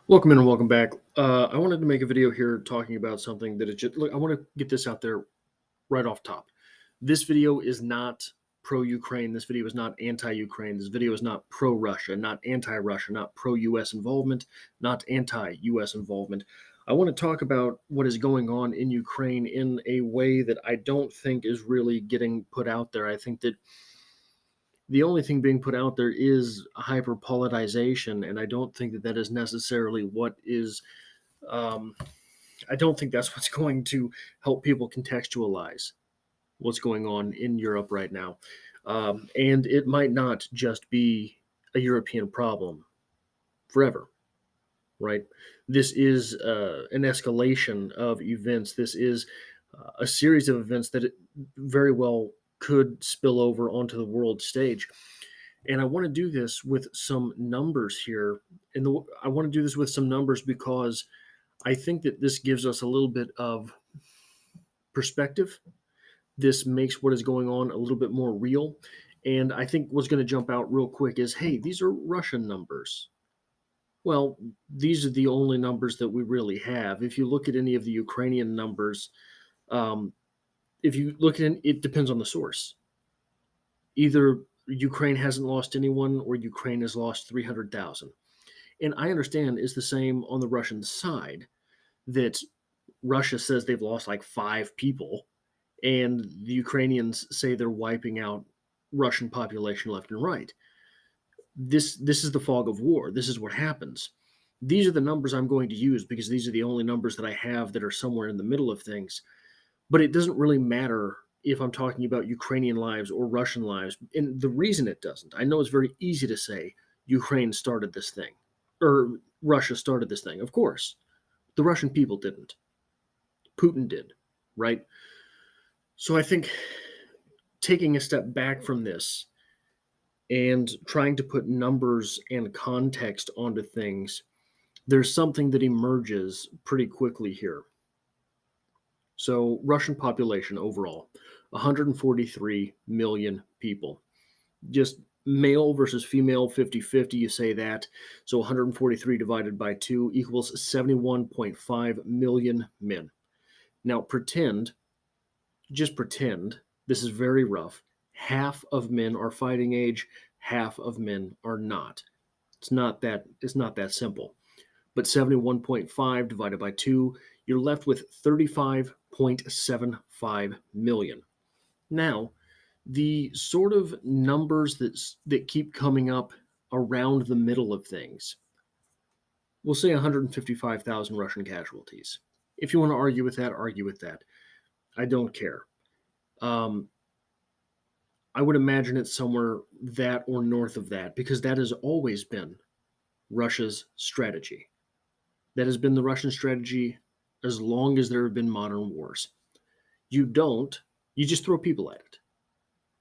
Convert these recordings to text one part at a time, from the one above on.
Welcome in and welcome back. I wanted to make a video here talking about something that look. I want to get this out there right off top. This video is not pro-Ukraine. This video is not anti-Ukraine. This video is not pro-Russia, not anti-Russia, not pro-U.S. involvement, not anti-U.S. involvement. I want to talk about what is going on in Ukraine in a way that I don't think is really getting put out there. I think that the only thing being put out there is hyper politicization, and I don't think that that is necessarily what is. Um, I don't think that's what's going to help people contextualize what's going on in Europe right now. And it might not just be a European problem forever, right? This is an escalation of events. This is a series of events that it very well could spill over onto the world stage. And I want to do this with some numbers here. I want to do this with some numbers because I think that this gives us a little bit of perspective. This makes what is going on a little bit more real. And I think what's going to jump out real quick is, hey, these are Russian numbers. Well, these are the only numbers that we really have. If you look at any of the Ukrainian numbers, um, if you look at it, it depends on the source. Either Ukraine hasn't lost anyone or Ukraine has lost 300,000. And I understand it's the same on the Russian side, that Russia says they've lost like 5 people, and the Ukrainians say they're wiping out Russian population left and right. This is the fog of war. This is what happens. These are the numbers I'm going to use because these are the only numbers that I have that are somewhere in the middle of things. But it doesn't really matter if I'm talking about Ukrainian lives or Russian lives. And the reason it doesn't, I know it's very easy to say Ukraine started this thing or Russia started this thing. Of course, the Russian people didn't. Putin did, right? So I think taking a step back from this and trying to put numbers and context onto things, there's something that emerges pretty quickly here. So, Russian population overall, 143 million people. Just male versus female, 50-50, you say that. So, 143 divided by 2 equals 71.5 million men. Now, just pretend, this is very rough. Half of men are fighting age, half of men are not. It's not that simple. But 71.5 divided by 2, you're left with 35.75 million. Now, the sort of numbers that keep coming up around the middle of things, we'll say 155,000 Russian casualties. If you want to argue with that, argue with that. I don't care. I would imagine it's somewhere that or north of that because that has always been Russia's strategy. That has been the Russian strategy as long as there have been modern wars. You just throw people at it.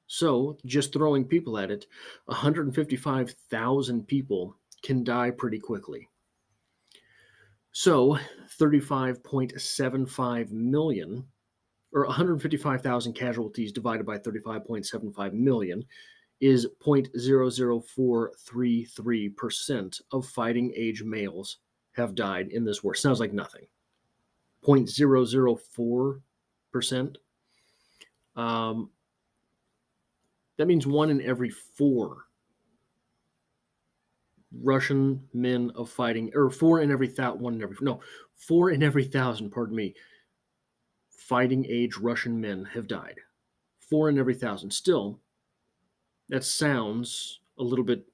So, just throwing people at it, 155,000 people can die pretty quickly. So, 35.75 million, or 155,000 casualties divided by 35.75 million, is 0.00433% of fighting age males have died in this war. Sounds like nothing. 0.004%. That means 1 in every 4 Russian men of fighting, or 4 in every 1,000, pardon me, fighting age Russian men have died. 4 in every 1,000. Still, that sounds a little bit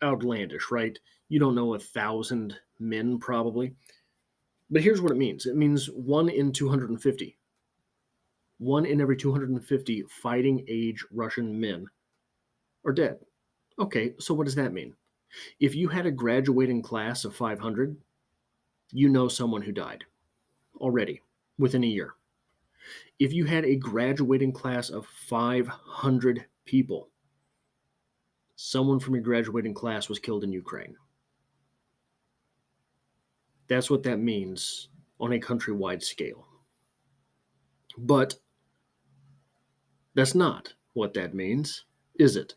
outlandish, right? You don't know 1,000 men probably. But here's what it means. It means 1 in 250. 1 in every 250 fighting age Russian men are dead. Okay, so what does that mean? If you had a graduating class of 500, you know someone who died already within a year. If you had a graduating class of 500 people, someone from your graduating class was killed in Ukraine. That's what that means on a countrywide scale. But that's not what that means, is it?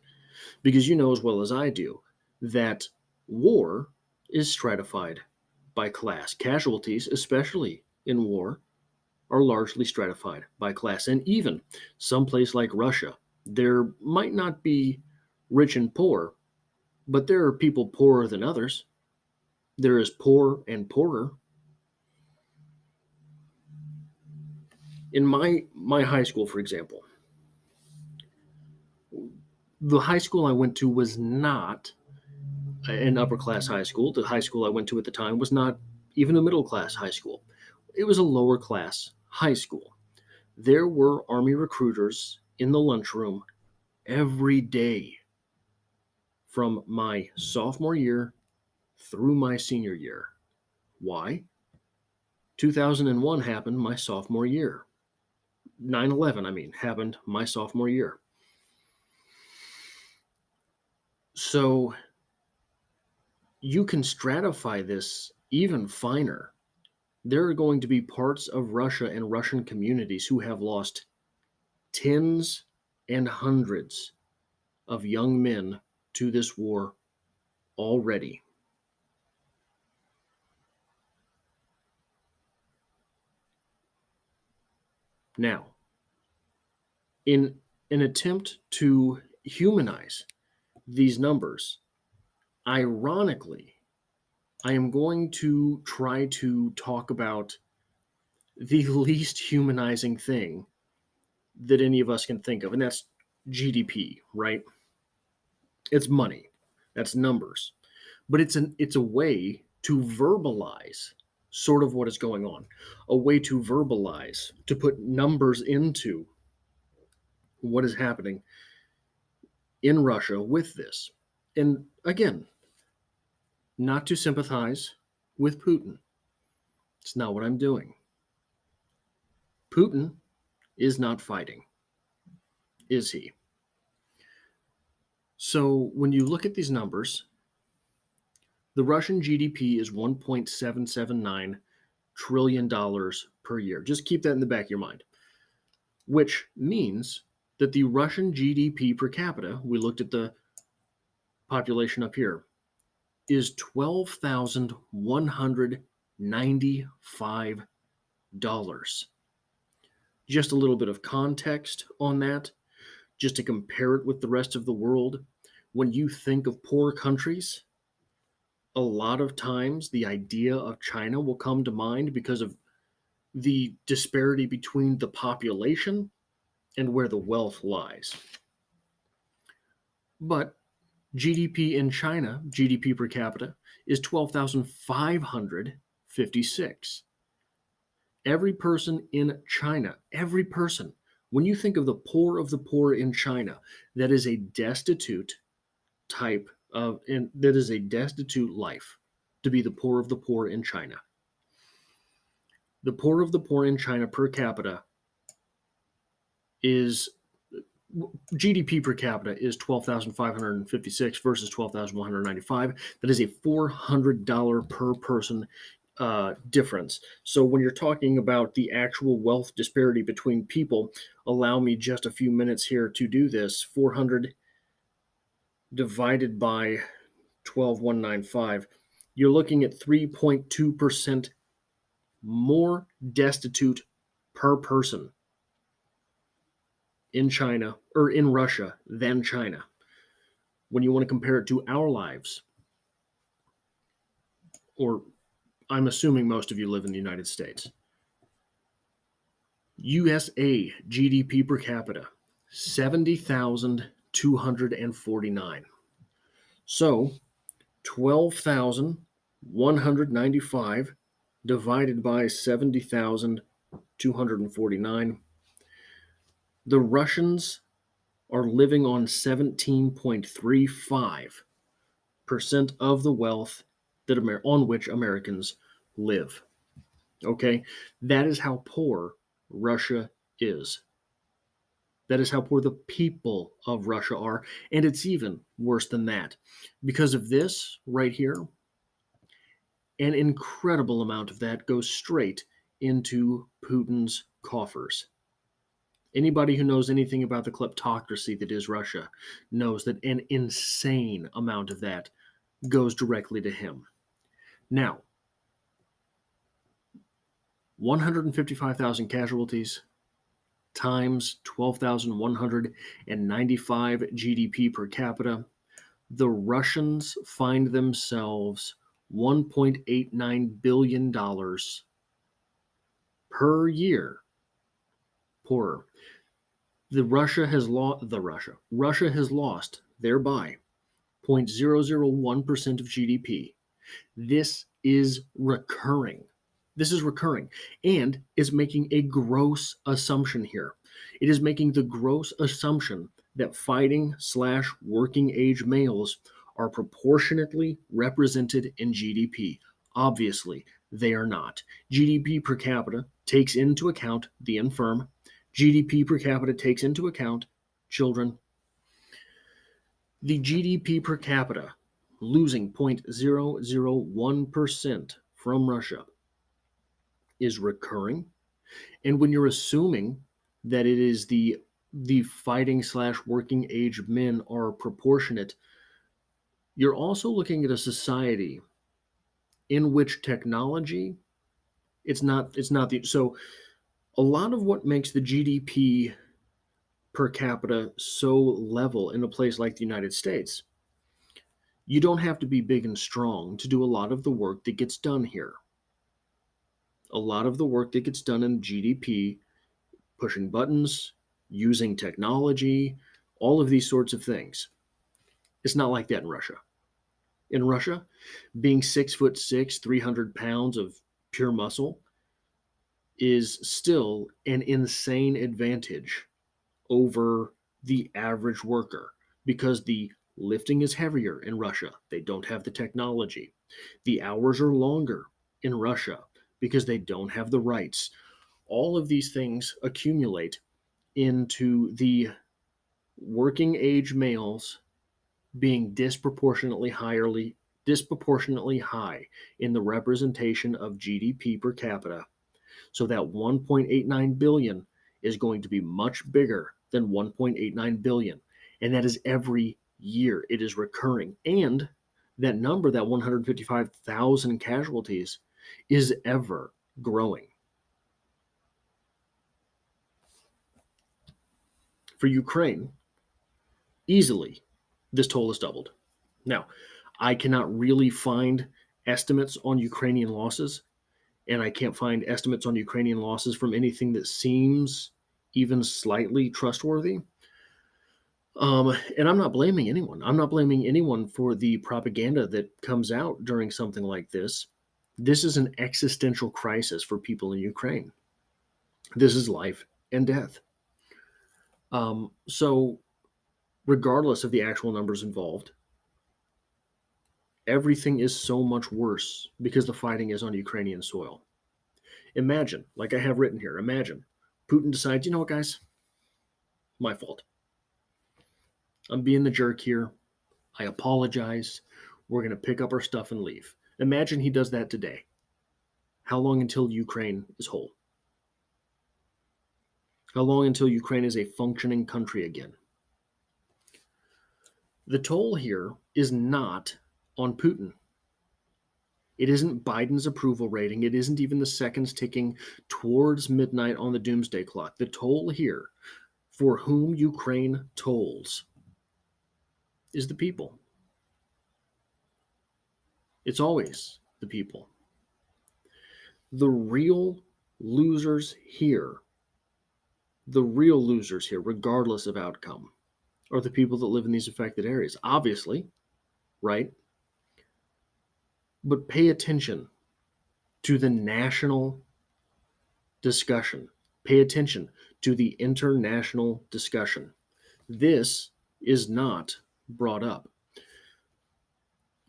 Because you know as well as I do that war is stratified. by class. Casualties, especially in war, are largely stratified by class. And even someplace like Russia, there might not be rich and poor, but there are people poorer than others. There is poor and poorer. In my high school, for example, the high school I went to was not an upper class high school. The high school I went to at the time was not even a middle class high school. It was a lower class high school. There were Army recruiters in the lunchroom every day from my sophomore year through my senior year. Why? 2001 happened my sophomore year. 9/11, happened my sophomore year. So you can stratify this even finer. There are going to be parts of Russia and Russian communities who have lost tens and hundreds of young men to this war already. Now, in an attempt to humanize these numbers, ironically, I am going to try to talk about the least humanizing thing that any of us can think of, and that's GDP, right? It's money. That's numbers. But it's a way to verbalize sort of what is going on, a way to verbalize, to put numbers into what is happening in Russia with this. And again, not to sympathize with Putin. It's not what I'm doing. Putin is not fighting, is he? So when you look at these numbers, the Russian GDP is $1.779 trillion per year. Just keep that in the back of your mind, which means that the Russian GDP per capita, we looked at the population up here, is $12,195. Just a little bit of context on that, just to compare it with the rest of the world. When you think of poor countries, a lot of times the idea of China will come to mind because of the disparity between the population and where the wealth lies. But GDP in China, GDP per capita, is 12,556. Every person in China, every person, when you think of the poor in China, that is a destitute type of, and that is a destitute life, to be the poor of the poor in China. The poor of the poor in China per capita is, GDP per capita is 12,556 versus 12,195. That is a $400 per person difference. So when you're talking about the actual wealth disparity between people, allow me just a few minutes here to do this. 400 divided by 12,195, you're looking at 3.2% more destitute per person in China or in Russia than China. When you want to compare it to our lives, or I'm assuming most of you live in the United States. USA GDP per capita, 70,249. So 12,195 divided by 70,249. The Russians are living on 17.35% of the wealth that on which Americans live. Okay, that is how poor Russia is. That is how poor the people of Russia are, and it's even worse than that. Because of this right here, an incredible amount of that goes straight into Putin's coffers. Anybody who knows anything about the kleptocracy that is Russia knows that an insane amount of that goes directly to him. Now, 155,000 casualties times 12,195 GDP per capita. The Russians find themselves $1.89 billion per year poorer. Russia has lost thereby 0.001% of GDP. This is recurring. This is recurring and is making a gross assumption here. It is making the gross assumption that fighting/working age males are proportionately represented in GDP. Obviously, they are not. GDP per capita takes into account the infirm. GDP per capita takes into account children. The GDP per capita losing 0.001% from Russia is recurring. And when you're assuming that it is the fighting/working age men are proportionate, you're also looking at a society in which technology it's not the so a lot of what makes the GDP per capita so level in a place like the United States, you don't have to be big and strong to do a lot of the work that gets done here. A lot of the work that gets done in GDP, pushing buttons, using technology, all of these sorts of things. It's not like that in Russia. In Russia, being 6'6", 300 pounds of pure muscle is still an insane advantage over the average worker because the lifting is heavier in Russia. They don't have the technology. The hours are longer in Russia because they don't have the rights. All of these things accumulate into the working age males being disproportionately high in the representation of GDP per capita. So that 1.89 billion is going to be much bigger than 1.89 billion. And that is every year. It is recurring. And that number, that 155,000 casualties, is ever growing. For Ukraine, easily, this toll is doubled. Now, I cannot really find estimates on Ukrainian losses, and I can't find estimates on Ukrainian losses from anything that seems even slightly trustworthy. And I'm not blaming anyone. I'm not blaming anyone for the propaganda that comes out during something like this. This is an existential crisis for people in Ukraine. This is life and death. So, regardless of the actual numbers involved, everything is so much worse because the fighting is on Ukrainian soil. Imagine, like I have written here, imagine Putin decides, you know what, guys? My fault. I'm being the jerk here. I apologize. We're going to pick up our stuff and leave. Imagine he does that today. How long until Ukraine is whole? How long until Ukraine is a functioning country again? The toll here is not on Putin. It isn't Biden's approval rating. It isn't even the seconds ticking towards midnight on the doomsday clock. The toll here, for whom Ukraine tolls, is the people. It's always the people. The real losers here, regardless of outcome, are the people that live in these affected areas. Obviously, right? But pay attention to the national discussion. Pay attention to the international discussion. This is not brought up.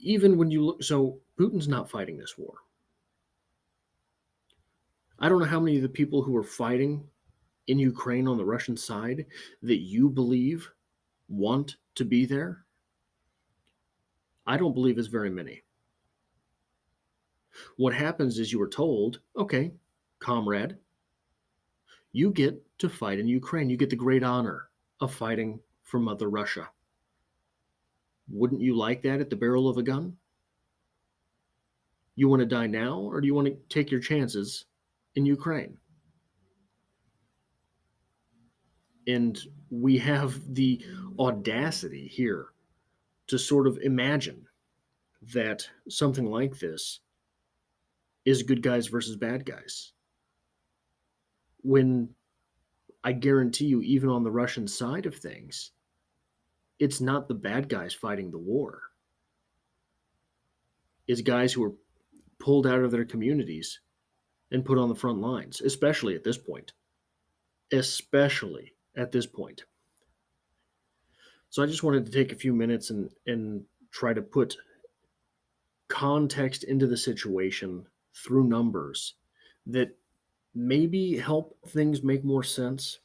Even when you look, so Putin's not fighting this war. I don't know how many of the people who are fighting in Ukraine on the Russian side that you believe want to be there. I don't believe it's very many. What happens is you are told, okay, comrade, you get to fight in Ukraine. You get the great honor of fighting for Mother Russia. Wouldn't you like that at the barrel of a gun? You want to die now, or do you want to take your chances in Ukraine. And we have the audacity here to sort of imagine that something like this is good guys versus bad guys. When I guarantee you, even on the Russian side of things, it's not the bad guys fighting the war. It's guys who are pulled out of their communities and put on the front lines, especially at this point. Especially at this point. So I just wanted to take a few minutes and try to put context into the situation through numbers that maybe help things make more sense.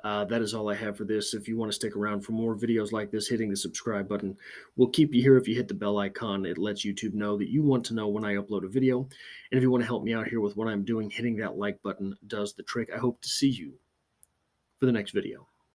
That is all I have for this. If you want to stick around for more videos like this, hitting the subscribe button will keep you here. If you hit the bell icon, it lets YouTube know that you want to know when I upload a video. And if you want to help me out here with what I'm doing, hitting that like button does the trick. I hope to see you for the next video.